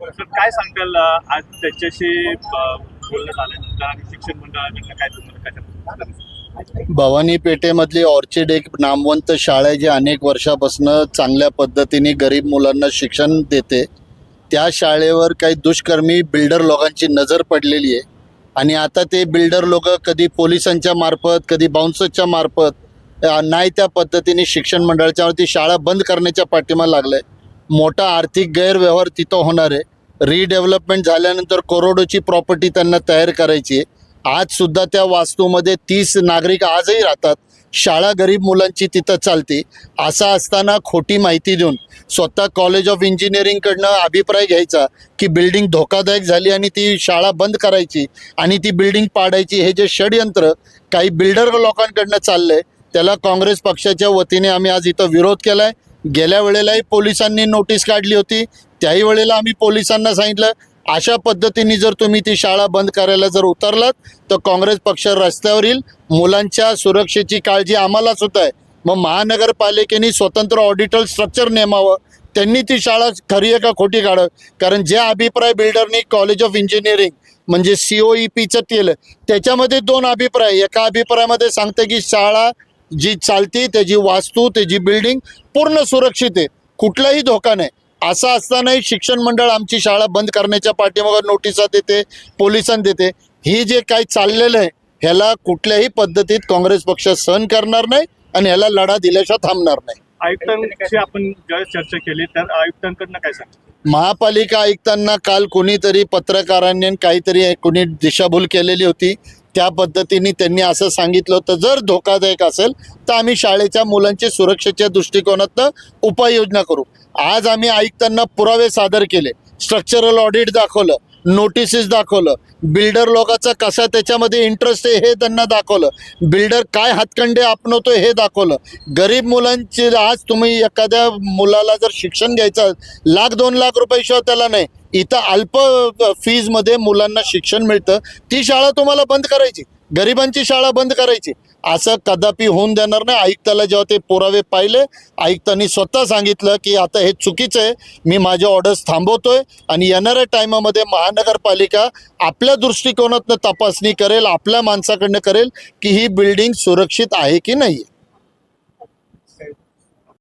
Sir काय सांगताल आज त्याच्याशी बोलण्यात आल्यानंतर आणि शिक्षण मंडळाकडनं काय तुम्हाला कशा भवानी पेठेमधली ऑर्चिड एक नामवंत शाळा आहे जी अनेक वर्षापासून चांगल्या पद्धतीने गरीब मुलांना शिक्षण देते. त्या शाळेवर काही दुष्कर्मी बिल्डर लोकांची नजर पडलेली आहे आणि आता ते बिल्डर लोक कधी पोलिसांच्या मार्फत कधी बाउन्सर्सच्या मार्फत नाही त्या पद्धतीने शिक्षण मंडळाच्यावरती शाळा बंद करण्याच्या पाठीमागे लागलं आहे. मोठा आर्थिक गैरव्यवहार तिथं होणार आहे. रिडेव्हलपमेंट झाल्यानंतर करोडोची प्रॉपर्टी त्यांना तयार करायची आहे. आजसुद्धा त्या वास्तूमध्ये 30 नागरिक आजही राहतात. शाळा गरीब मुलांची तिथं चालते. असं असताना खोटी माहिती देऊन स्वतः कॉलेज ऑफ इंजिनिअरिंगकडनं अभिप्राय घ्यायचा की बिल्डिंग धोकादायक झाली आणि ती शाळा बंद करायची आणि ती बिल्डिंग पाडायची, हे जे षडयंत्र काही बिल्डर लोकांकडनं चाललं आहे त्याला काँग्रेस पक्षाच्या वतीने आम्ही आज इथं विरोध केला आहे. गेल्या वेळेलाही पोलिसांनी नोटीस काढली होती. त्याही वेळेला आम्ही पोलिसांना सांगितलं अशा पद्धतीने जर तुम्ही ती शाळा बंद करायला जर उतरलात तर काँग्रेस पक्ष रस्त्यावर येईल. मुलांच्या सुरक्षेची काळजी आम्हाला सुद्धा आहे. मग महानगरपालिकेने स्वतंत्र ऑडिटर स्ट्रक्चर नेमावं. त्यांनी ती शाळा खरी आहे का खोटी काढावं. कारण जे अभिप्राय बिल्डरनी कॉलेज ऑफ इंजिनिअरिंग म्हणजे COEPचं केलं त्याच्यामध्ये 2 अभिप्राय. एका अभिप्रायामध्ये सांगते की शाळा जी चालती त्याची वास्तू त्याची बिल्डिंग पूर्ण सुरक्षित आहे, कुठलाही धोका नाही. असं असतानाही शिक्षण मंडळ आमची शाळा बंद करण्याच्या पाठीमागे नोटिसा देते, पोलिसांना देते. ही जे काही चाललेलं आहे ह्याला कुठल्याही पद्धतीत काँग्रेस पक्ष सहन करणार नाही आणि ह्याला लढा दिल्याशिवाय थांबणार नाही. आयुक्तांशी आपण ज्यावेळेस चर्चा केली तर आयुक्तांकडनं काय सांगतो. महापालिका आयुक्तांना काल कोणीतरी पत्रकारांनी काहीतरी कोणी दिशाभूल केलेली होती. त्या पद्धतीने त्यांनी असं सांगितलं होतं जर धोकादायक असेल तर आम्ही शाळेच्या मुलांच्या सुरक्षेच्या दृष्टिकोनातनं उपाययोजना करू. आज आम्ही आयुक्तांना पुरावे सादर केले, स्ट्रक्चरल ऑडिट दाखवलं, नोटिसेस दाखवलं, बिल्डर लोकांचा कसा त्याच्यामध्ये इंटरेस्ट आहे हे त्यांना दाखवलं, बिल्डर काय हातखंडे आपणवतोय हे दाखवलं. गरीब मुलांची आज तुम्ही एखाद्या मुलाला जर शिक्षण घ्यायचं 1,00,000-2 लाख रुपयाशिवाय त्याला नाही, इथं अल्प फीजमध्ये मुलांना शिक्षण मिळतं. ती शाळा तुम्हाला बंद करायची, गरिबांची शाळा बंद करायची, असं कदापि होऊन देणार नाही. आयुक्ताला जेव्हा ते पुरावे पाहिले आयुक्तांनी स्वतः सांगितलं की आता हे चुकीचं आहे, मी माझे ऑर्डर्स थांबवतोय आणि येणाऱ्या टायमामध्ये महानगरपालिका आपल्या दृष्टिकोनातनं तपासणी करेल, आपल्या माणसाकडनं करेल की ही बिल्डिंग सुरक्षित आहे की नाही.